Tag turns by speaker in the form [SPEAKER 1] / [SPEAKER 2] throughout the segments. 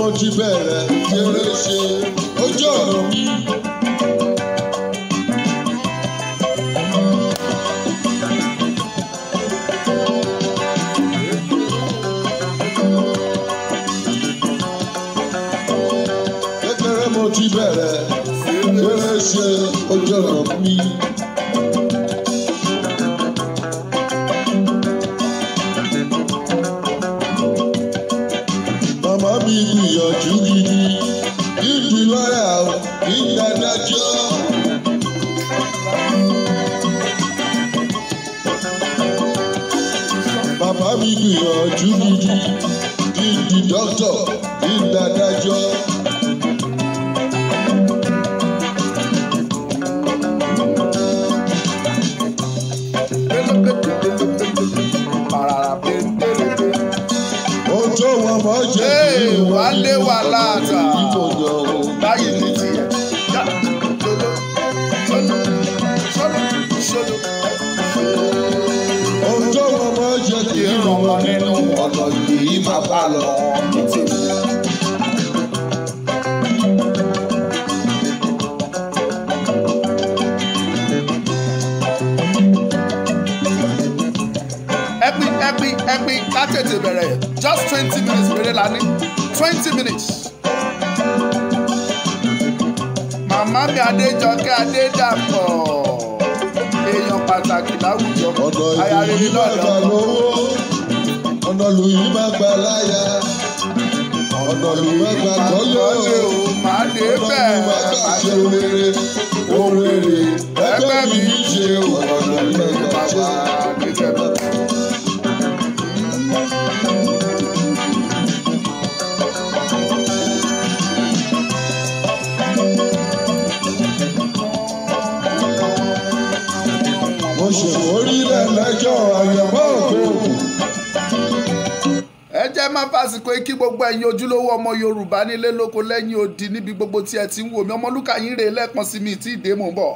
[SPEAKER 1] mo ti bẹ̀rẹ̀ eré ṣe ojú ọ̀nà mi. Kékeré mo ti bẹ̀rẹ̀ eré ṣe ojú ọ̀nà mi. Màmá mi gbìyànjú gidi dídì lọ́yà ìdádájọ́. Bàbá mi gbìyànjú gidi dídì dọ́kítọ̀ ìdádájọ́. Ojú wọn mọ̀ jẹ́ kí wọ́n
[SPEAKER 2] wálé wà láàtà báyìí ní tiẹ̀.
[SPEAKER 1] Ojú wọn mọ̀ jẹ́ kí
[SPEAKER 2] Ìrànwọ́ nínú ọ̀nà yìí máa bá lọ ní tèmi. Ẹ̀pin ká tètè bẹ̀rẹ̀ just 20 minutes péré la ní 20 minutes. Màmá mi Adéjọkẹ́ Adédàpọ̀ èèyàn pàtàkì láwùjọ aya rere lọ́dọ̀
[SPEAKER 1] ọ̀nà lùyìí má gbà láyà ọ̀nà lùyìí má gbà tọ́lé o
[SPEAKER 2] máa dé bẹ́ẹ̀ máa ṣe rere
[SPEAKER 1] ohun rere
[SPEAKER 2] ẹgbẹ́ mi ṣe ọ̀nà lùyìí má gbà níjẹ̀ bẹ́ẹ̀.
[SPEAKER 1] mo ṣe orílẹ̀ lẹ́jọ́ àyẹ̀wò òkú.
[SPEAKER 2] Ẹ jẹ́ má fàsìkò kí gbogbo ẹ̀yin ojúlówó ọmọ Yorùbá nílé lóko lẹ́yìn odi níbi gbogbo tí ẹ ti ń wò mí. Ọmọlúkà yín rèé lẹ́ẹ̀kan sí mi tí ìdè mò ń bọ̀.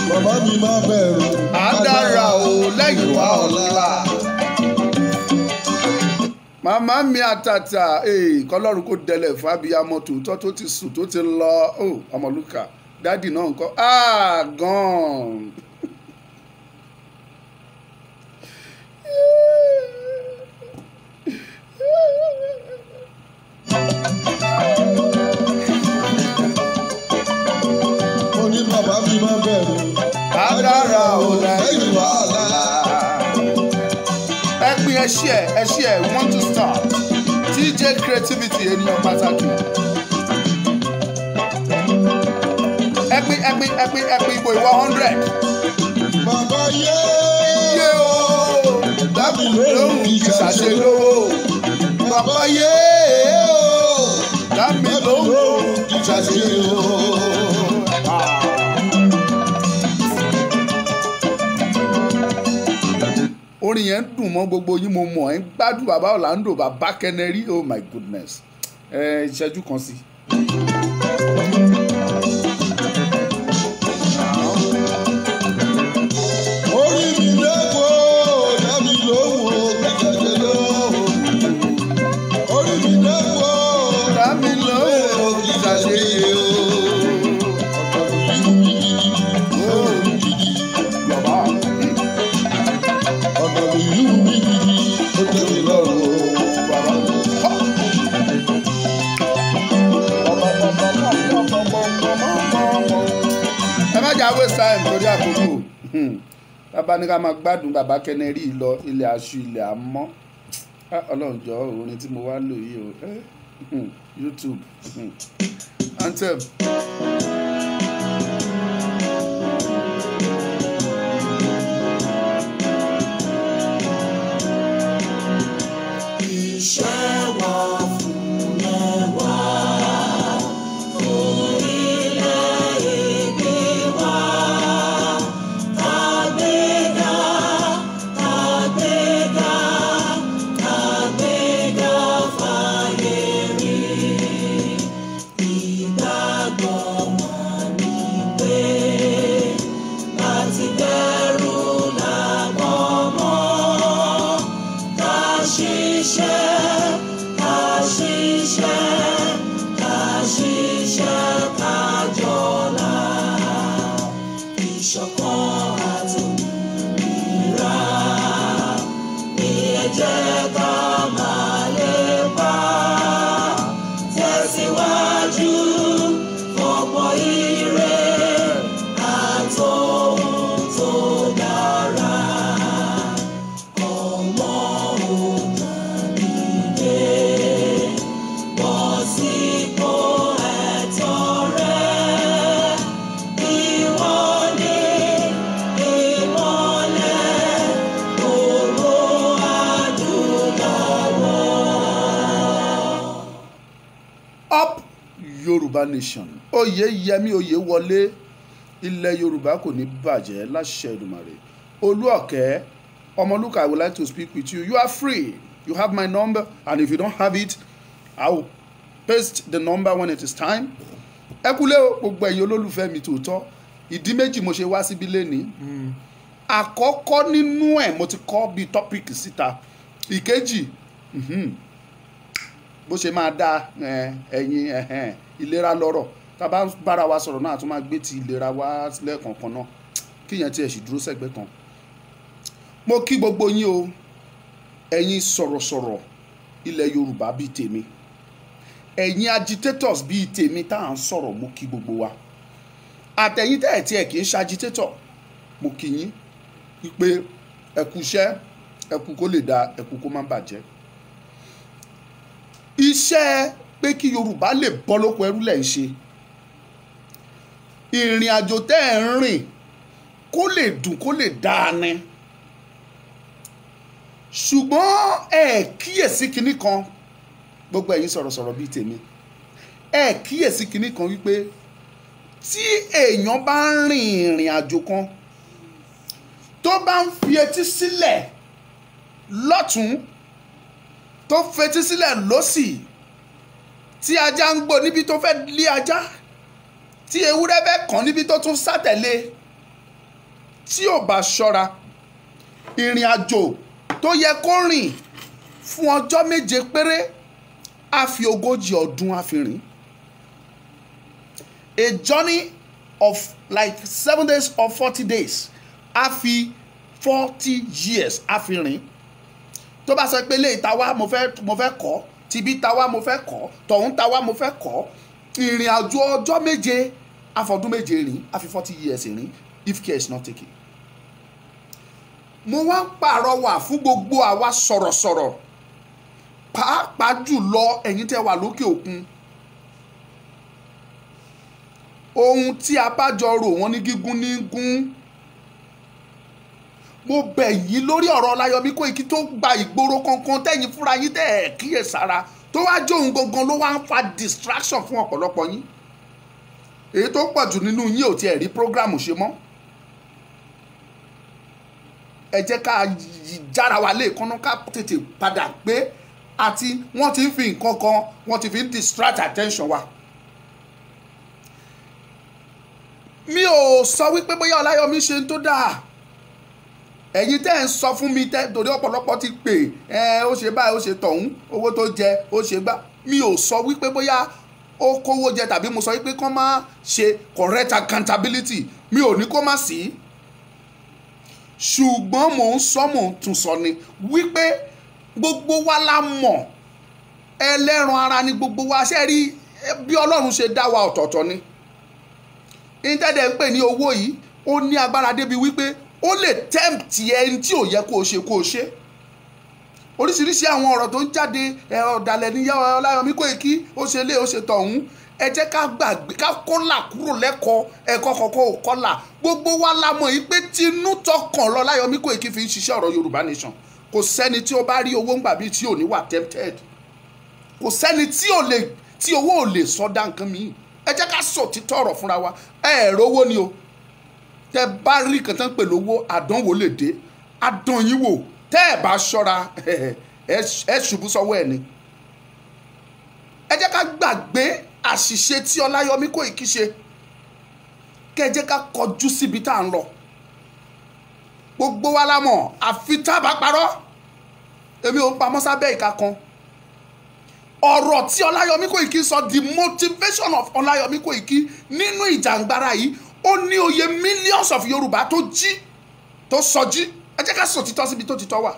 [SPEAKER 1] Bàbá mi máa bẹ̀rù.
[SPEAKER 2] À ń dára o lẹ́yìn wá ọ̀la. Màmá mi àtàtà kọlọ́run kò dẹlẹ̀ fún abiyamọ tòótọ́ tó ti sùn tó ti lọ Ọmọlúkà dádì náà ńkọ́ gan-an.
[SPEAKER 1] Mo ní bàbá mi máa bẹ̀rù.
[SPEAKER 2] À ń dára o lẹ́yìn wá ọ̀la. Ẹ̀pin ẹ̀ṣí ẹ̀ we want to start TJ creativity ènìyàn pàtàkì. Ẹ̀pin ìbò ìwọ 100.
[SPEAKER 1] Bàbá yé
[SPEAKER 2] o dábì lóhùn ìṣàṣe lówó. Bàbá yé o dábì lóhùn ìṣàṣe lówó. Orin yẹn ń dùn mọ́ gbogbo yín mo mọ̀ ẹ́ ń gbádùn bàbá Orlando bàbá Kẹ́nẹ́rì oh my goodness ìṣẹ́jú kan sí.
[SPEAKER 1] orí mi lẹ́kọ̀ọ́ dábì lóhùn ìṣàṣe lówó. Orí mi lẹ́kọ̀ọ́
[SPEAKER 2] dábì lóhùn ìṣàṣe lówó. Ẹ má jà waste time torí àkókò bàbá ní ká máa gbádùn bàbá Kẹ́nẹ́rì lọ ilẹ̀ aṣù ilẹ̀ àmọ́ Ọlọ́run jọ orin tí mo wá lò yìí o YouTube anthem.
[SPEAKER 3] Iṣẹ́ wa fún ẹwà orílẹ̀-èdè wa. Àgbéga, àgbéga, àgbéga fáyé rí. Ìgbàgbọ́ wọn. ṣiṣẹ́ ká ṣiṣẹ́ ká ṣiṣẹ́ ká jọlá ìṣọ̀kan àtòmìnira ní ẹ jẹ́ ká máa lépa tẹ̀síwájú fọ̀pọ̀ ire àtòhun tó dára. Ọmọ òdàbídé bọ́ sípò ẹ̀tọ́ rẹ̀. Ìwọ ni ìmọ́lẹ̀ ògo adúláwọ̀.
[SPEAKER 2] Up Yorùbá Nation, Oyeyemi Oyewole, ilẹ̀ Yorùbá kò ní bàjẹ́ láṣẹ Èdùmàrè. Olúọ̀kẹ́ Ọmọlúkà, I would like to speak with you. You are free. You have my number, and if you don't have it, I will paste the number when it is time. Ẹ kúlé o, gbogbo ẹ̀yin olólùfẹ́ mi tòótọ́. Ìdí méjì mo ṣe wá síbí lénìí. Àkọ́kọ́ nínú ẹ̀ mo ti kọ́ bí tọ́pìkì síta. Ìkejì, bó ṣe máa dá ẹ̀yin ìlera lọ́rọ̀. Tá a bá ń bára wa sọ̀rọ̀ náà, a tún máa gbé ti ìlera wa lẹ́ẹ̀kọ̀ọ̀kan náà. Kíyẹn tí ẹ sì dúró sẹ́gbẹ́ kan. Mo kí gbogbo yín o, ẹ̀yin sọ̀rọ̀sọ̀rọ̀ ilẹ̀ Yorùbá bíi tèmi, ẹ̀yin agitators bíi tèmi tá à ń sọ̀rọ̀, mo kí gbogbo wa. Àtẹ̀yìn tẹ́ ẹ̀ tí ẹ̀ kì í ṣe agitator, mo kí yín wípé ẹ kú iṣẹ́, ẹ kú kó lè dáa, ẹ kú kó má bàjẹ́. Iṣẹ́ pé kí Yorùbá lè bọ́ lóko ẹrú lẹ̀ ń ṣe. Ìrìn àjò tẹ́ ẹ̀ ń rìn kó lè dùn kó lè dáa ni. Ṣùgbọ́n ẹ kíyèsí kinní kan, gbogbo ẹ̀yin sọ̀rọ̀sọ̀rọ̀ bíi tèmi, ẹ kíyèsí kinní kan wípé tí èèyàn bá ń rin ìrìn àjò kan tó bá ń fi etí sílẹ̀ lọ́tún tó fetí sílẹ̀ lósì, tí ajá ń gbó níbi tó fẹ́ lé ajá, tí ewúrẹ́ bẹ́ kàn níbi tó tún sátẹ̀lé, tí ò bá ṣọ́ra, ìrìn àjò tó yẹ kó rìn fún ọjọ́ 7 péré á fi 40 ọdún á fi rìn. A journey of like 7 days or 40 days á fi 40 years á fi rìn. Tó bá sọ pé lè tàwa mo fẹ́ kọ́, tìbí tàwa mo fẹ́ kọ́, tọ̀hún tàwa mo fẹ́ kọ́, ìrìn àjò ọjọ́ 7 àfọdún 7 rìn á fi 40 years rìn if care is not taken. Mo wá ń pàrọwà fún gbogbo àwa sọ̀rọ̀sọ̀rọ̀, pàápàá jùlọ ẹ̀yin tẹ́ wà lókè òkun. Ohun tí a bá jọ rò wọ́n ní gígún ní gún. Mo bẹ̀ yín lórí ọ̀rọ̀ Ọláyọmí Kóìkí tó gba ìgboro kankan tẹ́yìn fúnra yín tẹ́ ẹ̀ kíyèsára, tó wá jó ohun gangan ló wá ń fa distraction fún ọ̀pọ̀lọpọ̀ yín. Èyí tó pọ̀ jù nínú yín ò tiẹ̀ rí prógrámù ṣe mọ́. Ẹ jẹ́ ká jára wa lé kọ́nà ká tètè padà pé àti wọ́n ti ń fi nǹkan kan, wọ́n ti fi ń distract attention wa. Mi ò sọ wípé bóyá Ọláyọmí ṣe ń tó dáa. Ẹ̀yin tẹ́ ń sọ fún mi torí ọ̀pọ̀lọpọ̀ ti pè ó ṣe báyìí ó ṣe tọ̀hún, owó tó jẹ ó ṣe gbá. Mi ò sọ wípé bóyá ó kówó jẹ tàbí mo sọ wípé kán má ṣe correct accountability. Mi ò ní kó má sí. Ṣùgbọ́n mò ń sọ mò ń tún sọ ni wípé gbogbo wa la mọ̀, ẹlẹ́ran ara ni gbogbo wa. Ṣé rí bí Ọlọ́run ṣe dá wa ọ̀tọ̀ọ̀tọ̀ ni. Ìtẹ́dẹ̀ ń pè ní owó yìí ó ní agbára débi wípé ó lè tempt ẹni tí ò yẹ kó o ṣe. Oríṣiríṣi àwọn ọ̀rọ̀ tó ń jáde ọ̀dàlẹ̀ ní Ọláyọmí Kóìkí ó ṣe lé ó ṣe tọ̀hún. Ẹ jẹ́ ká gbàgbé ká kọ́là kúrò lẹ́kọ̀ọ́ ẹ̀kọ́ kọ̀ọ̀kan ò kọ́là. Gbogbo wa la mọ̀ yìí pé tinú tọkàn l'Ọláyọmí Kóìkí fi ń ṣiṣẹ́ ọ̀rọ̀ Yorùbá Nation. Kò sẹ́ni tí ó bá rí owó ńgbà bíi tí ò ní wà tempted. Kò sẹ́ni tí owó ò lè sọ́dá nǹkan míì. Ẹ jẹ́ ká sọ títọ́ ọ̀rọ̀ fúnra wa. Rówó ni o. Tẹ bá rí kan tán pè lówó, àdánwò lè dé. Àdán yín wò. Tẹ́ ẹ̀ bá ṣọ́ra ẹ ṣubú sọ́wọ́ ẹ̀ ni. Ẹ jẹ́ ká gbàgbé àṣìṣe tí Ọláyọmí Kóìkí ṣe. Kẹ́ jẹ́ ká kọjú síbi tá à ń lọ. Gbogbo wa la mọ̀, àfi tá a bá parọ́. èmi ò pamọ́ sábẹ́ ìka kan. Ọ̀rọ̀ tí Ọláyọmí Kóìkí sọ, the motivation of Ọláyọmí Kóìkí nínú ìjàngbara yìí, ó ní oyè millions of Yorùbá tó jí, tó sọjí. Ẹ jẹ́ ká sọ títọ́ síbi tó títọ́ wà.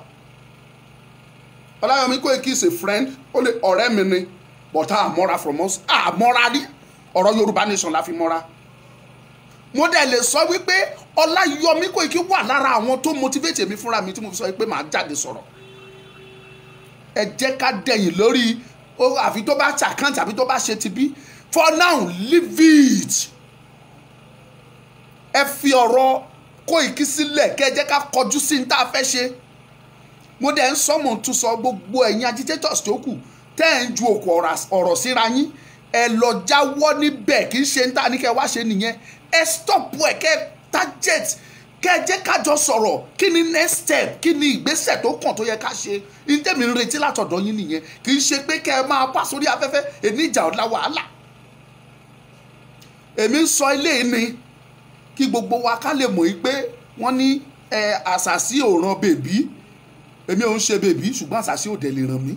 [SPEAKER 2] Ọláyọmí Kóìkí is a friend, ó lè ọ̀rẹ́ mi ni, but àmọ́ra from us, àmọ́ra rí. Ọ̀rọ̀ Yorùbá nation la fi mọ́ra. Mo dẹ̀ lè sọ wípé Ọláyọmí Kóìkí wà lára àwọn tó motivate mi fúnra mi tí mo fi sọ wípé màá jáde sọ̀rọ̀. Ẹ jẹ́ ká dẹ̀yìn lórí àfi tó bá ṣàkáǹtì àbí tó bá ṣe ti bí. For now, leave it. Ẹ fi ọ̀rọ̀ Kóìkí sílẹ̀ kẹ́ ẹ jẹ́ ká kọjú sí ní tá a fẹ́ ṣe. Mo dẹ̀ ń sọ mò ń tún sọ gbogbo ẹ̀yin agitators tó kù tẹ́ ẹ̀ ń ju òkú ọ̀rọ̀ síra yín. Ẹ lọ jáwọ́ níbẹ̀, kì í ṣe ń tà ní kẹ́ wá ṣe nìyẹn. Ẹ stop ẹ̀ kẹ́ target kẹ́ ẹ jẹ́ ká jọ sọ̀rọ̀. Kí ni next step? Kí ni ìgbésẹ̀ tó kàn tó yẹ ká ṣe? Ìtẹ́mi ń retí látọ̀dọ̀ yín nìyẹn. Kì í ṣe pé kẹ́ ẹ máa pa sórí afẹ́fẹ́ èmi ìjà ọ̀la wàhálà. Èmi ń sọ ilé ni kí gbogbo wa ká lè mọ̀ pé wọ́n ní àṣàsí ò ràn bèbí. Èmi ò ń ṣe bèbí ṣùgbọ́n àṣàsí ò dẹ̀ lè ràn mí.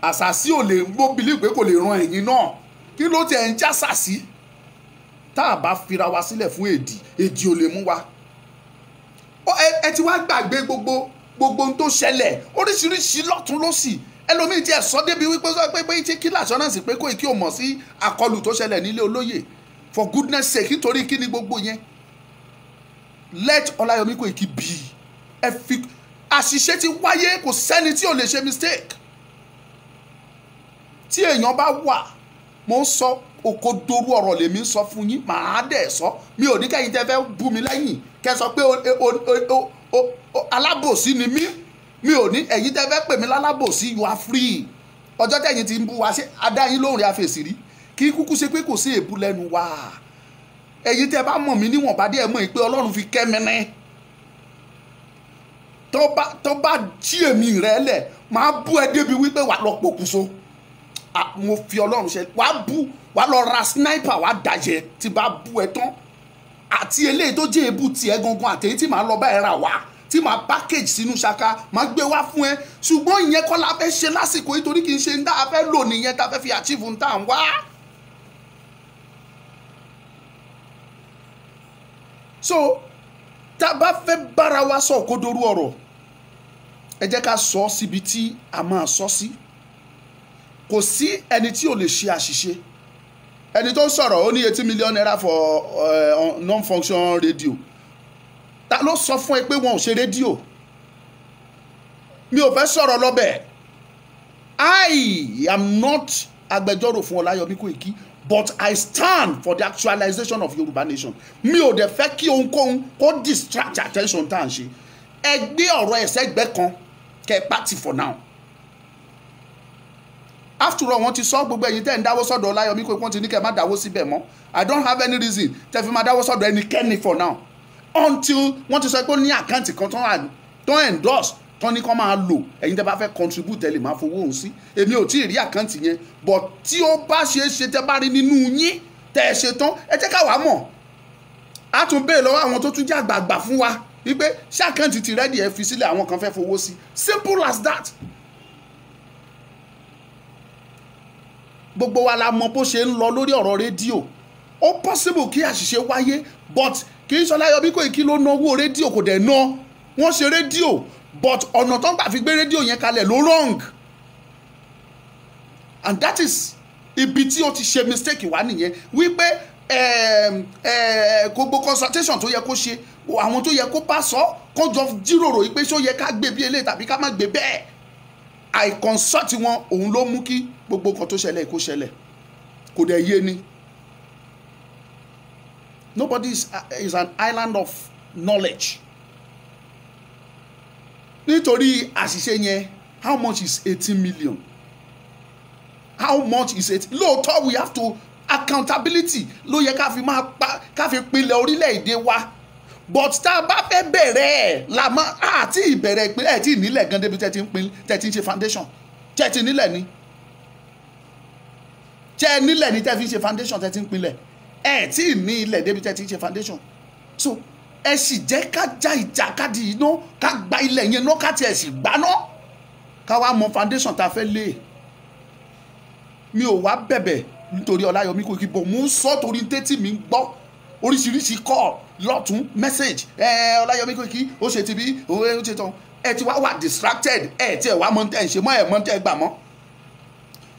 [SPEAKER 2] Àṣàsí ò lè mo believe pé kò lè ran ẹ̀yin náà. Kí ló ti ẹ̀ ń já àṣàsí? Tá a bá fira wa sílẹ̀ fún èdì ò lè mú wa. Ẹ ti wá gbàgbé gbogbo ohun tó ṣẹlẹ̀ oríṣiríṣi lọ́tún lọ́sì. Ẹlòmíì tí ẹ sọ débi wípé sọ pé tí kí l'assurance pé Kóìkí ò mọ̀ sí àkọlù tó ṣẹlẹ̀ nílé olóyè. For goodness sake, nítorí kí ni gbogbo yẹn? Let Ọláyọmí Kóìkí be. Ẹ fi àṣìṣe ti wáyé, kò sẹ́ni tí ò lè ṣe mistake. Tí èèyàn bá wà, mo ń sọ òkodoro ọ̀rọ̀ lèmi ń sọ fún yín, màá dẹ̀ sọ. Mi ò ní kẹ́yìn tẹ́ fẹ́ bú mi lẹ́yìn kẹ́ sọ pé alábòsí ni mí. Mi ò ní ẹ̀yin tẹ́ fẹ́ pè mí lálábòsí, you are free. Ọjọ́ tẹ́yìn ti ń bú wa ṣé adáyín lóhùn rẹ̀ àfẹ̀sì rí. Kí kúkú ṣe pé kò sí èébú lẹ́nu wa. Ẹ̀yin tẹ́ bá mọ̀ mí níwọ̀nba díẹ̀ mọ̀ pé Ọlọ́run fi kẹ́ mi ní. Tó bá jí èmi rẹ̀ lẹ̀, máa bú ẹ débi wípé wà lọ pokùnso. Mo fi Ọlọ́run ṣe wà lọ ra sniper wà dàjẹ́ tí bá bú ẹ tán. Àti eléyìí tó jẹ́ èébú tiẹ̀ gangan àtẹ̀yí tí màá lọ bá ẹ rà wá. Tí màá package sínú ṣaka màá gbé wá fún ẹ. Ṣùgbọ́n ìyẹn kọ́ la fẹ́ ṣe lásìkò yìí torí kì í ṣe ń dá a fẹ́ lò nìyẹn tá a fẹ́ fi achieve ń tà ń wá. So tá a bá fẹ́ bára wa sọ òkodoro ọ̀rọ̀, ẹ jẹ́ ká sọ síbi tí a máa sọ sí. Kò sí ẹni tí ò lè ṣe àṣìṣe. Ẹni tó ń sọ̀rọ̀ ó ní 80 million naira for non-function radio. Ta ló sọ fún ẹ pé wọn ò ṣe rédíò? Mi ò fẹ́ sọ̀rọ̀ lọ́bẹ̀. I am not agbẹjọ́rò fún Ọláyọmí Kóìkí, but I stand for the actualization of Yorùbá nation. Mi ò dẹ̀ fẹ́ kí ohunkóhun kó distract attention tá à ń ṣe. Ẹ gbé ọ̀rọ̀ ẹ̀sẹ̀ gbẹ́ kan kẹ́ pàtì for now. After all, wọ́n ti sọ gbogbo ẹ̀yin tẹ́ ń dáwọ́ sọ́dọ̀ Ọláyọmí Kóìkí, wọ́n ti ní kẹ́ má dáwọ́ síbẹ̀ mọ́. I don't have any reason tẹ́ fi máa dáwọ́ sọ́dọ̀ ẹnikẹ́ni for now. Until wọ́n ti sọ pé ó ní àkáǹtì kan tó endorse tó ní kó máa lò, ẹ̀yin tẹ́ bá fẹ́ contribute ẹ lè máa fowó òun sí. Èmi ò tí ì rí àkáǹtì yẹn, but tí ó bá ṣe é ṣe tẹ́ bá rí nínú yín tẹ́ ẹ ṣe tán, ẹ jẹ́ ká wàá mọ̀. A tún béèrè lọ́wọ́ àwọn tó tún jẹ́ àgbààgbà fún wa wípé ṣé àkáǹtì ti rẹ́dì ẹ fi sílẹ̀, àwọn kan fẹ́ fowó sí. Simple as that. Gbogbo wa la mọ̀ bó ṣe ń lọ lórí ọ̀rọ̀ rédíò. Ó possible kí àṣìṣe wáyé, but kì í ṣe Ọláyọmí Kóìkí ló náwó rédíò, kò dẹ̀ ná. Wọ́n ṣe rédíò, but ọ̀nà tó ń gbà fi gbé rédíò yẹn kalẹ̀ ló wrong. And that is ibi tí ó ti ṣe mistake wá nìyẹn wípé gbogbo consultation tó yẹ kó ṣe, àwọn tó yẹ kó bá sọ kó jọ jíròrò wípé ṣó yẹ ká gbé bí eléyìí tàbí ká má gbé bẹ́ẹ̀. Àìconsult wọn òun ló mú kí gbogbo nǹkan tó ṣẹlẹ̀ kó ṣẹlẹ̀, kò dẹ̀ yé ni. Nobody is an island of knowledge. Nítorí àṣìṣe yẹn, how much is 80 million? How much is it? Lóòótọ́ we have to accountability ló yẹ ká fi máa pa ká fi pinlẹ̀ orílẹ̀-èdè wa. But tá a bá fẹ́ bẹ̀rẹ̀ ẹ̀ la mọ́ àti ìbẹ̀rẹ̀ ìpínlẹ̀ tí nílẹ̀ gan débi tẹ́tí ń ṣe foundation. Tẹ́tí nílẹ̀ ni. Tẹ́ nílẹ̀ ni tẹ́ fi ń ṣe foundation tẹ́tí ń pinlẹ̀. Tí ní ilẹ̀ débi tẹ́tí ń ṣe foundation. So ẹ sì jẹ́ ká já ìjàkadì iná ká gba ilẹ̀ yẹn náà ká tiẹ̀ sì gbaná ká wá mọ foundation tá a fẹ́ lé. Mi ò wá bẹ̀bẹ̀ nítorí Ọláyọmí Koiki bò mú sọ torí tẹ́tí mi ń gbọ́ oríṣiríṣi call lọ́tún message Ọláyọmí Koiki ó ṣe ti bí ó ṣe tán ẹ ti wá wà distracted ẹ ti ẹ wá mọ tẹ ẹ ṣe mọ ẹ mọ tẹ ẹ gbà mọ́.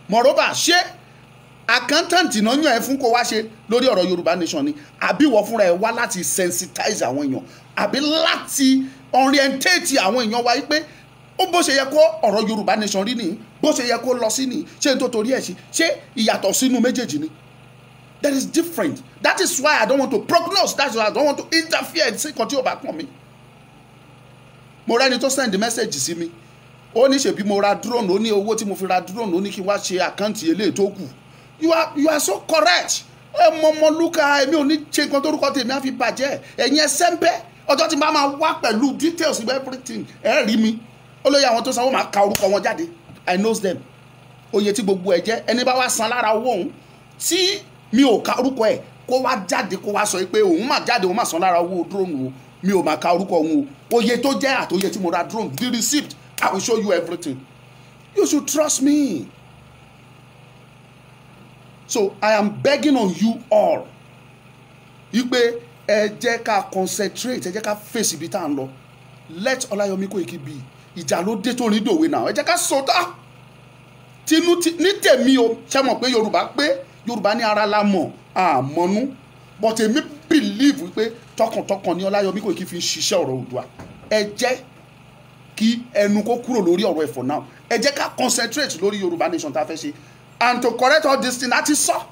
[SPEAKER 2] Moreover ṣé accountant náà yàn ẹ fún kó wá ṣe lórí ọ̀rọ̀ Yorùbá Nation ni àbí wọ́n fúnra ẹ wá láti sensitize àwọn èèyàn àbí láti orientate àwọn èèyàn wáyé pé ó bó ṣe yẹ kó ọ̀rọ̀ Yorùbá Nation rí nìyí bó ṣe yẹ kó lọ sí nìyí ṣé n tó torí ẹ̀ ṣe ìyàtọ̀ sínú méjèèjì ni. That is different. That is why I don't want to prognose. That's why I don't want to interfere sí nǹkan tí ò bá kàn mí. Mo rẹ́ni tó send message sí mi ó ní ṣebí mo ra drone ó ní owó tí mo fi ra drone ó ní kí n wá ṣe àkáǹtì eléyìí tó kù. You are so correct. Ọmọlúkà èmi ò ní ṣe nǹkan tórúkọ tèmi á fi bàjẹ́ ẹ̀yin ẹsẹ̀ ń bẹ́ ọjọ́ tí n bá máa wá pẹ̀lú details of everything ẹ̀ rí mi olóyè àwọn tó sanwó máa ka orúkọ wọn jáde I knows them oye tí gbogbo ẹ jẹ́ ẹni bá wá san lára owó òun tí mi ò ka orúkọ ẹ kó wá jáde kó wá sọ pé òun máa jáde òun máa san lára owó drone o mi ò máa ka orúkọ òun o oye tó jẹ́ àtòye tí mo ra drone the receipt I will show you everything you should trust me. So I am begging on you all wípé ẹ jẹ́ ká concentrate ẹ jẹ́ ká face ibi tá à ń lọ let Ọláyọmí Koiki be ìjà ló dé tó ní dòwe náà ẹ jẹ́ ká sọdá tinú ní tèmi o ṣe mọ̀ pé Yorùbá ní ara la mọ̀ àmọ́nú but èmi believe wípé tọkàntọkàn ní Ọláyọmí Koiki fi ń ṣiṣẹ́ ọ̀rọ̀ Oòduà ẹ jẹ́ kí ẹnu kó kúrò lórí ọ̀rọ̀ ẹ̀ for now ẹ jẹ́ ká concentrate lórí Yorùbá Nation tá a fẹ́ ṣe and to correct all this thing àti sọ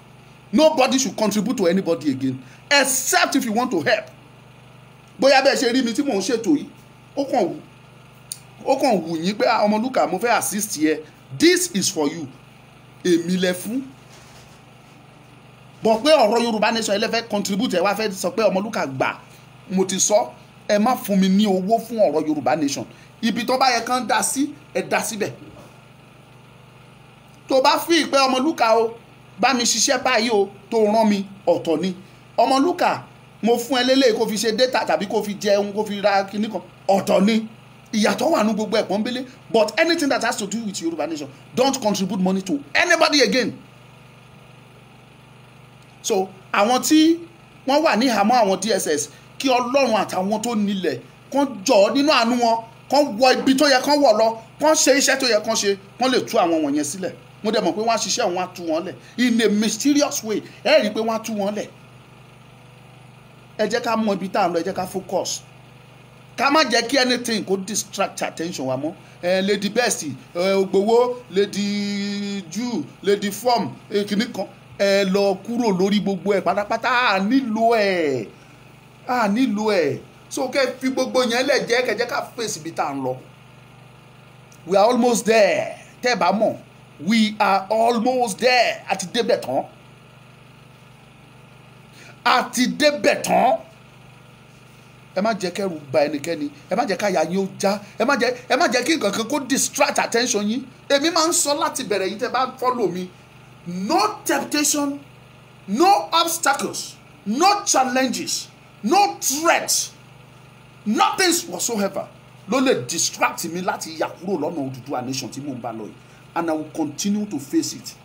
[SPEAKER 2] nobody should contribute to anybody again except if you want to help bóyá bẹ́ẹ̀ ṣe rí mi tí mò ń ṣètò yìí ó kàn wù yín pé Ọmọlúkà mo fẹ́ assist yẹ this is for you èmi lẹ fún bọ̀ pé ọ̀rọ̀ Yorùbá Nation ẹ lè fẹ́ contribute ẹ wá fẹ́ sọ pé Ọmọlúkà gbà mo ti sọ ẹ má fún mi ní owó fún ọ̀rọ̀ Yorùbá Nation ibi tó bá yẹ kán dá sí ẹ dá síbẹ̀ tó bá fi ìpẹ́ Ọmọlúkà o bá mi ṣiṣẹ́ báyìí o tó rán mi ọ̀tọ̀ ni Ọmọlúkà mo fún ẹ lélẹ̀ kó fi ṣe data tàbí kó fi jẹun kó fi ra kinní kan ọ̀tọ̀ ni ìyàtọ̀ wà ní gbogbo ẹ̀pọ̀n bẹ́lẹ̀ but anything that has to do with Yorùbá Nation don't contribute money to anybody again. So àwọn tí wọ́n wà ní ìhàmọ́ àwọn DSS kí Ọlọ́run àtàwọn tó nílẹ̀ kán jọ nínú àánú wọn kán wọ ibi tó yẹ kán wọ̀ lọ kán ṣe iṣẹ́ tó yẹ kán ṣe kán lè tú àwọn wọ̀nyẹn sílẹ̀ mo dẹ̀ mọ̀ pé wọ́n á ṣiṣẹ́ wọn á tú wọn lẹ̀ in a mysterious way ẹ rí i pé wọ́n á tú wọn lẹ̀ ẹ jẹ́ ká mọ ibi tá à ń lọ ẹ jẹ́ ká focus ká má jẹ́ kí anything kó distract attention wa mọ́ lady best Ògbówó lady Jew lady form kìnnì kan ẹ lọ kúrò lórí gbogbo ẹ pátápátá à nílò ẹ so kẹ́ fi gbogbo yẹn lẹ̀ jẹ́ kẹ́ jẹ́ ká face ibi tá à ń lọ we are almost there tẹ́ ẹ bá mọ̀ we are almost there àti débẹ̀ tán ẹ má jẹ́ kẹ́rù bà ẹnikẹ́ni ẹ má jẹ́ káyà yín ó já ẹ má jẹ́ kí nǹkan kan kó distract attention yín èmi máa ń sọ láti bẹ̀rẹ̀ yín tẹ́ bá follow mi no temptation no obstacles no challenges no threats nothing whatsoever ló lè distract mi láti yà kúrò lọ́nà Odùduwà Nation tí mò ń bá lọ yìí and I will continue to face it.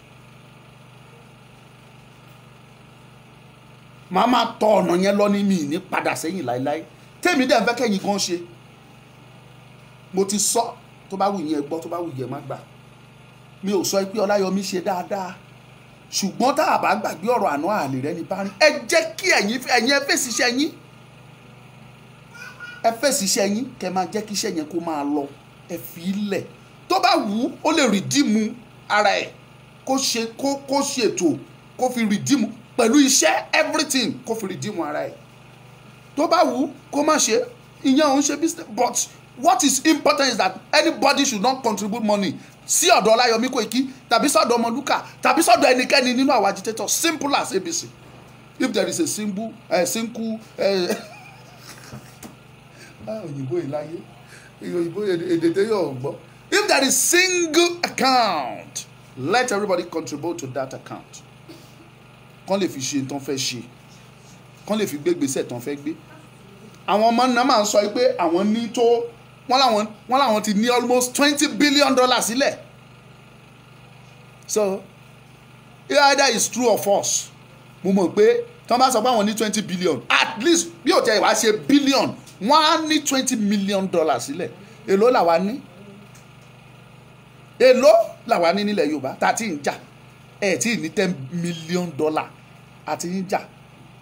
[SPEAKER 2] màá máa tọ ọ̀nà yẹn lọ ní mi ní padà sẹ́yìn láéláé tèmi dẹ̀ ń fẹ́ kẹ́yìn gan ṣe mo ti sọ tó bá wù yẹn gbọ́ tó bá wù yẹn má gbà mi ò sọ pé Ọláyọmí ṣe dáadáa ṣùgbọ́n tá a bá gbàgbé ọ̀rọ̀ àná àlè rẹ ní bárin ẹ jẹ́ kí ẹ̀yin ẹ fèsì iṣẹ́ yín ẹ fèsì iṣẹ́ yín kẹ́ máa jẹ́ kí iṣẹ́ yẹn kó máa lọ ẹ fi ilẹ̀ tó bá wù ú ó lè rìdíìmù ara ẹ̀ kó ṣètò kó fi rìdíìmù pẹ̀lú iṣẹ́ everything kó fi rìdíìmù ara ẹ̀ tó bá wù ú kó má ṣe ìyẹn òun ṣe business but what is important is that anybody should not contribute money sí ọ̀dọ̀ Ọláyọmí Koiki tàbí sọ́dọ̀ Ọmọlúkà tàbí sọ́dọ̀ ẹnikẹ́ni nínú àwọn agitators simple as ABC if there is a single òyìnbó ìláyé òyìnbó èdè tẹ́ yóò gbọ́ if there is single account let everybody contribute to that account kán lè fi ṣe tán fẹ́ ṣe kán lè fi gbé gbèsè tán fẹ́ gbé àwọn ọmọ náà máa ń sọ pé àwọn ní tó wọ́n làwọn ti ní almost $20 billion sílẹ̀. So either it's true or false. Mo mọ̀ pé tí wọ́n bá sọ pé àwọn ní 20 billion at least bí ò tẹ̀ wá ṣe billion wọ́n á ní $20 million sílẹ̀. Èló làwa ní? Èló làwa ní nílẹ̀ Yorùbá tá a ti ń jà ẹ̀ tí ì ní $10 million àti ń jà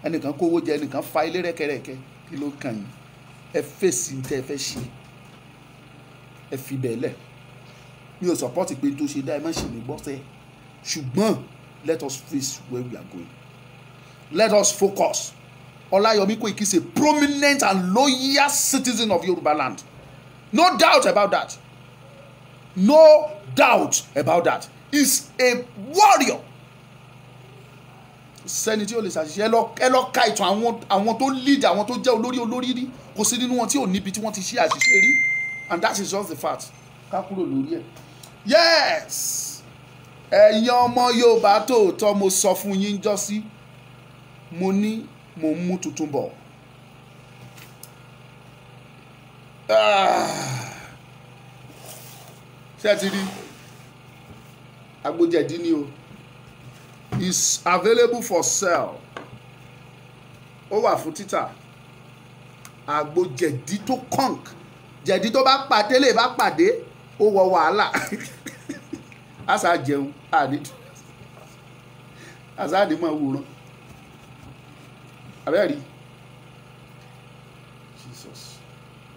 [SPEAKER 2] ẹnìkan kówó jẹ ẹnìkan fa ilé rẹ́kẹrẹ́kẹ́ kí ló kàn yín ẹ fèsì tẹ́ ẹ fẹ́ ṣe ẹ fi bẹ́ẹ̀ lẹ̀ mi ò support pé tó ṣe dá ẹ má ṣe mí gbọ́ sẹ́ ṣùgbọ́n let us face where we are going let us focus. Olayomi Koiki is a prominent and loyal citizen of Yoruba land. No doubt about that. No doubt about that. He's a warrior. Sẹ́ni tí ó lè ṣàṣìṣe ẹ lọ ka ìtàn àwọn tó lead àwọn tó jẹ́ olórí rí kò sí nínú wọn tí ò níbi tí wọ́n ti ṣe àṣìṣe rí and that is just the fact. Ká kúrò lórí ẹ̀. Yes! Ẹ̀yin ọmọ Yorùbá tòótọ́ mo sọ fún yín jọ́sí mo ní mo mú tuntun bọ̀. Ṣé ẹ ti rí agbójẹ̀dí ni o is available for sale ó wà fún títà agbójẹ̀dí tó conk jẹ̀dí tó bá pàdé lè bá pàdé ó wọ wàhálà àṣà jẹun àṣà àdìmọ̀ wòran abẹ́rẹ́ Jesus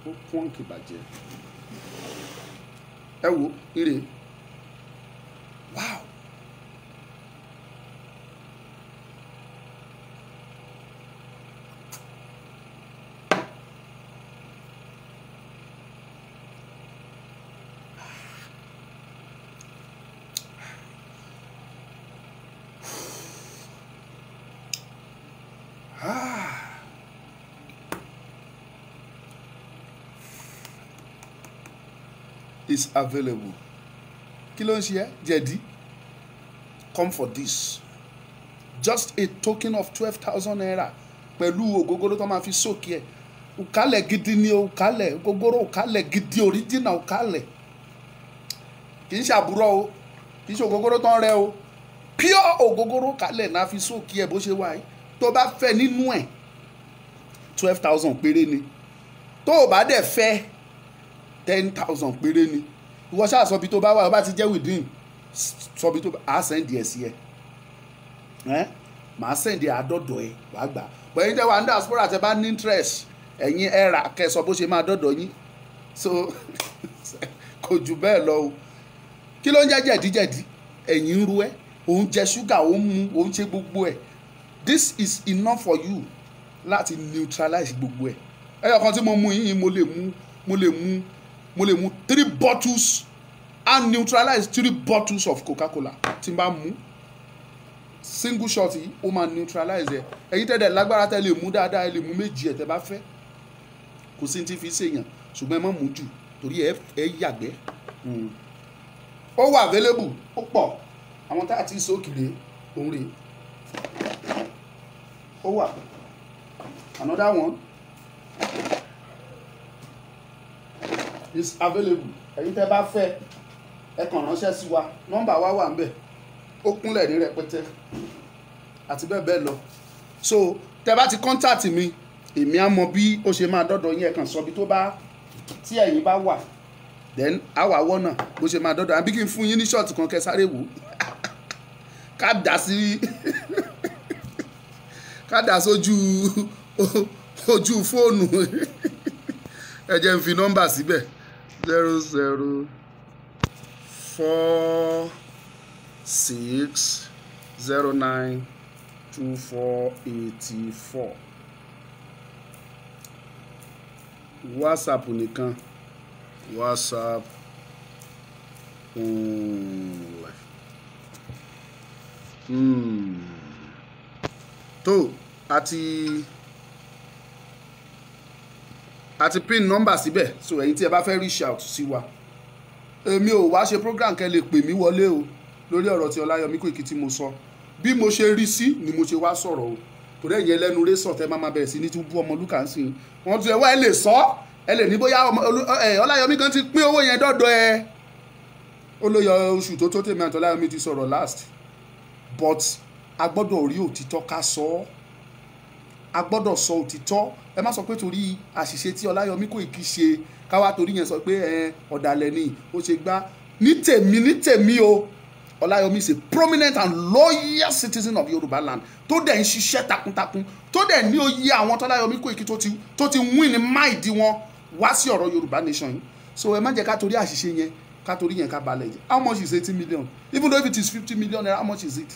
[SPEAKER 2] ó conk ìbàjẹ́ ẹ wo ire wow. Is available. Kí ló ń ṣe ẹ́ jẹ̀dí? Come for this. Just a token of 12,000 naira pẹ̀lú ògógóró tó máa fi sókè ẹ̀. Òkálẹ̀ gidi ni òkálẹ̀ ògógóró òkálẹ̀ gidi original òkálẹ̀. Kì í ṣàbúrò o, kì í ṣe ògógóró tó ń rẹ o. Pure ògógóró òkálẹ̀ náà fi sókè ẹ̀ bó ṣe wà yìí. Tó bá fẹ́ nínú ẹ̀ 12,000 péré ni. Tó o bá dẹ̀ fẹ́ 10,000 péré ni ìwọ ṣáà sọ bí tó bá wà ó bá ti jẹ́ within sọ bí tó bá a sẹ́ndì ẹ̀ sí ẹ màá sẹ́ndì àádọ́dọ̀ ẹ wàá gbà pẹ̀lú tẹ́ wà ní diaspora tẹ́ bá ní interest ẹ̀yin ẹ rà kẹsọ bó ṣe máa dọ́dọ̀ yín so kò jù bẹ́ẹ̀ lọ o kí ló ń jẹ́ jẹ̀díjẹ̀dí ẹ̀yin ń ru ẹ́ òun jẹ ṣúgà òun mu òun ṣe gbogbo ẹ̀ this is enough for you láti neutralize gbogbo ẹ̀ ẹyọ kan tí mo mú yín mo lè mú 3 bottles and neutralize 3 bottles of Coca-Cola tí n bá mú single shot yìí ó máa neutralize ẹ ẹ̀yin tẹ́lẹ̀ lágbára tẹ́ lè mú dáadáa ẹ lè mú méjì ẹ̀ tẹ́ bá fẹ́ kò sí ti fi ṣèyàn ṣùgbọ́n ẹ má mú jù torí ẹ yàgbẹ́ ó wà available ó pọ̀ àwọn tá a ti sókìlẹ̀ òun rè ó wà another one is available ẹ̀yin tẹ́ bá fẹ́ ẹ kàn ránṣẹ́ sí wa nọ́mbà wa wà ńbẹ̀ ó kúnlẹ̀ ní rẹpẹtẹ àti bẹ́ẹ̀ bẹ́ẹ̀ lọ so tẹ́ bá ti contact mi èmi á mọ bí ó ṣe máa dọ́dọ̀ yín ẹ kàn sọ bí tó bá tí ẹ̀yin bá wà then àwa wọ́nà bó ṣe máa dọ́dọ̀ àbí kí n fún yín ní ṣọ́ọ̀tì kan kẹ́ sáré wò ká dà sí ká dà sójú ojú fóònù ẹ jẹ́ n fi nọ́mbà síbẹ̀ 0046092484 WhatsApp nìkan WhatsApp tó àti pin nọ́mbà síbẹ̀ so ẹ̀yin tí ẹ bá fẹ́ reach out sí wa èmi ò wá ṣe program kẹ́ lè pè mí wọlé o lórí ọ̀rọ̀ tí Ọláyọmí Koiki tí mo sọ bí mo ṣe rí sí ni mo ṣe wá sọ̀rọ̀ o kò dẹ́ yẹ lẹ́nu rẹ́ sọ̀tẹ́ máa bẹ̀rẹ̀ sí ní tún bú Ọmọlúkà ń sìn wọ́n tún ẹ wá ẹ lè sọ ẹ lè ní bóyá Ọláyọmí kan ti pín owó yẹn dọ́dọ̀ ẹ ó ló yọ oṣù tó tèmi àti Ọláyọmí ti sọ̀rọ̀ last but a gbọ́dọ̀ rí òtítọ́ ká sọ ọ́ a gbọ́dọ̀ sọ òtítọ́ ẹ má sọ pé torí àṣìṣe tí Ọláyọmí kò kí ṣe káwá torí yẹn sọ pé ọ̀dàlẹ̀ ni ó ṣe gbá ní tèmi o Ọláyọmí is a prominent and loyal citizen of Yorùbá land tó dẹ̀ ń ṣiṣẹ́ takuntakun tó dẹ̀ ní òye àwọn tọ́láyọmí Kóìkí tó ti win ní máìdí wọn wá sí ọ̀rọ̀ Yorùbá nation yìí so ẹ má jẹ́ ká torí àṣìṣe yẹn ká torí yẹn ká balẹ̀ jẹ́ how much is 80 million even though if it is 50 million naira how much is it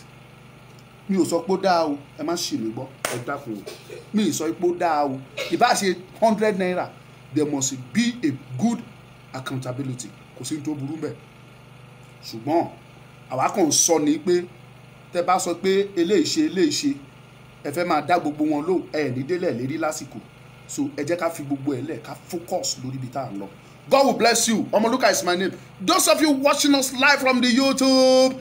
[SPEAKER 2] mi ò sọ pé ó dáa o ẹ má ṣì mí gbọ́ ẹ dákun o mi ì sọ pé ó dáa o ìbá ṣe 100 naira there must be a good accountability kò sí ní tó burú bẹ́ẹ̀ ṣùgbọ́n àwa kàn sọ ní pé tẹ bá sọ pé eléyìí ẹ fẹ́ máa dá gbogbo wọn lóhùn ẹ ní délẹ̀ lérí lásìkò so ẹ jẹ́ ká fi gbogbo ẹ̀ lẹ̀ ká focus lórí ibi tá à ń lọ. God will bless you. Ọmọlúkà is my name. Those of you watching us live from the YouTube,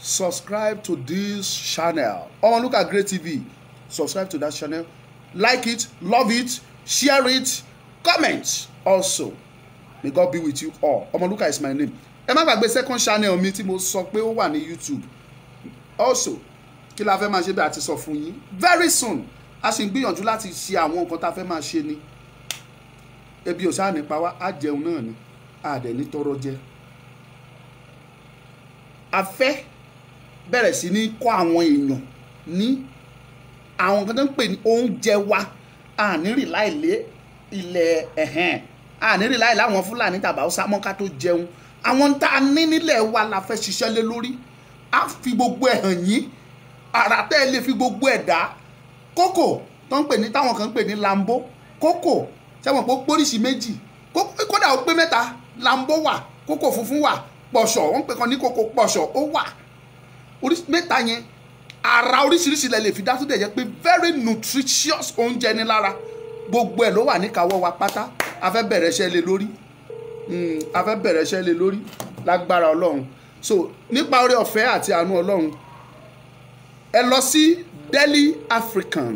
[SPEAKER 2] subscribe to this channel. Ọmọlúkà Great TV. Subscribe to that channel. Like it, love it, share it, comment also. May God be with you all. Ọmọlúkà is my name. Ẹ má gbàgbé second channel mi tí mo sọ pé ó wà ní YouTube. Also, kí la fẹ́ máa ṣe bí a ti sọ fún yín. Very soon, a sì ń gbìyànjú láti ṣe àwọn nǹkan tá a fẹ́ máa ṣe ni. Ebi ò sáà nípa wá á jẹun náà ni a dẹ̀ ní tọrọ jẹ. A fẹ́ bẹ̀rẹ̀ sí ní kọ́ àwọn èèyàn ní àwọn nǹkan tó ń pè ní oúnjẹ wa a ní rì láìlé ilẹ̀ a ní rì láìlé àwọn Fúlàní tàbí Haúsá mọ́ ká tó jẹun àwọn tá a ní nílẹ̀ wa la fẹ́ ṣiṣẹ́ lé lórí a fi gbogbo ẹ̀ hàn yín àrà tẹ́ ẹ lè fi gbogbo ẹ̀ dá kókò tó ń pè ní táwọn kan ń pè ní lambo kókò sẹ́wọ̀n pé ó póríṣi méjì kódà ó pé mẹ́ta lambo wà kókò funfun wà pọ̀ṣọ̀ wọ́n pè kan ní kókò pọ̀ṣọ̀ ó wà mẹ́ta yẹn ara oríṣiríṣi lẹ lè fi dá tó dẹ̀ jẹ́ pé very nutritious oúnjẹ ní lára gbogbo ẹ̀ ló wà níkàáwọ́ wa pátá a fẹ́ bẹ̀rẹ̀ iṣẹ́ lé lórí lágbára Ọlọ́run so nípa oore ọ̀fẹ́ àti àánú Ọlọ́run ẹ lọ sí Deli African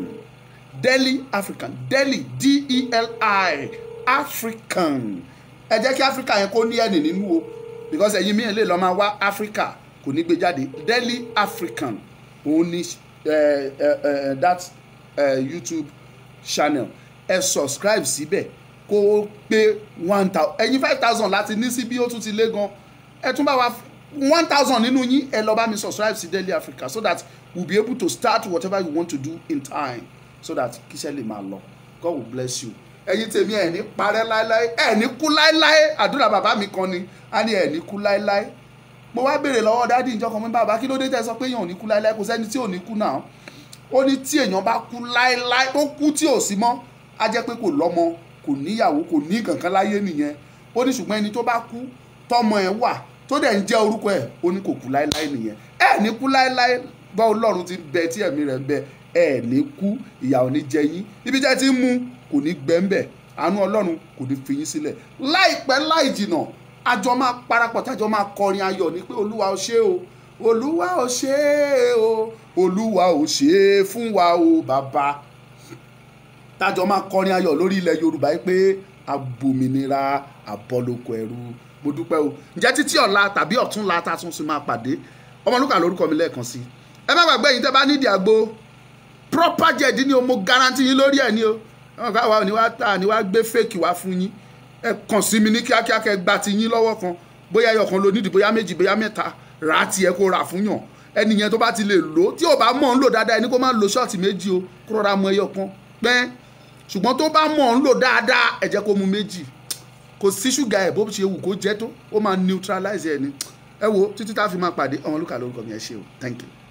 [SPEAKER 2] Deli DELI African ẹ jẹ́ kí Africa yẹn kó ní ẹ̀nì nínú o because ẹ̀yin mìíràn lè lọ máa wá Africa kò ní gbé jáde Deli African òun ní that YouTube channel ẹ subscribe síbẹ̀ kó pé 1,000 ẹ̀yin 5,000 láti ní sí bí ó tún ti lé gan ẹ tún bá wa 1,000 nínú yín ẹ lọ bá mi subscribe sí Deli Africa so that we'll be able to start whatever you want to do in time so that kíṣẹ́ lè máa lọ God will bless you. ẹ̀yin tèmi ẹ̀ ní parẹ́ láéláé ẹ̀ ní kú láéláé àdúrà bàbá mi kan ni a ní ẹ̀ ní kú láéláé mo wá béèrè lọ́wọ́ dádì ìjọ kan mi bàbá kí ló dé tẹ́ sọ pé èèyàn ò ní kú láéláé kò sẹ́ni tí ò ní kú náà ó ní tí èèyàn bá kú láéláé tó kú tí ò sí mọ́ á jẹ́ pé kò lọ́mọ kò níyàwó kò ní kankan láyé nìyẹn ó ní ṣùgbọ́n ẹni tó bá kú tọ́mọ ẹ̀ wà tó dẹ̀ ń jẹ́ orúkọ ẹ̀ ó ní kò kú láéláé nìyẹn ẹ̀ ní kú láéláé bá Ọlọ́run ti bẹ tí ẹ̀mí rẹ̀ bẹ ẹ̀ ní kú ìyà ò ní jẹ yín ibi jẹ́ ti ń mú kò ní gbẹ́ńbẹ̀ àánú Ọlọ́run kò ní fi yín sílẹ̀ láìpẹ́ láì jìnà àjọ máa parapọ̀ tájọ máa kọrin ayọ̀ ní pé Olúwa ó ṣé o Olúwa ó ṣé o Olúwa ó ṣé fún wa o bàbá tájọ máa kọrin ayọ̀ lórí ilẹ̀ Yorùbá yìí pé abòmìnira àbọ̀lòkọ ẹ̀rú mo dúpẹ́ o ǹjẹ́ títí ọ̀la tàbí ọ̀túnla tá a tún sì máa pàdé Ọmọlúkà lórúkọ mi lẹ́ẹ̀kan sí ẹ má gbàgbé yín tẹ́ bá nídìí àgbo proper jẹ̀dí ni o mo guarantee yín lórí ẹ̀ ni o ẹ̀wọ̀n káwa ni wá gbé fake wá fún yín ẹ kàn sí mi ní kíákíá kẹ́ gba ti yín lọ́wọ́ kan bóyá ẹyọ kan ló nídìí bóyá méjì bóyá mẹ́ta rà á tiẹ̀ kó rà fún yàn ẹni yẹn tó bá ti lè lò tí ò bá mọ̀ ń lò dáadáa ẹni kó má lo ṣọ́ọ̀tì méjì o kó rọra mọ ẹyọ kan pẹ́ ṣùgbọ́n tó bá mọ̀ ń lò dáadáa ẹ jẹ́ kó mu méjì kò sí ṣúgà ẹ̀ bó ṣe wù kó jẹ́ tó ó máa neutralize ẹ̀ ni ẹ wo títí tá a fi máa pàdé Ọmọlúkà lórúkọ mi ẹ ṣé o thank you.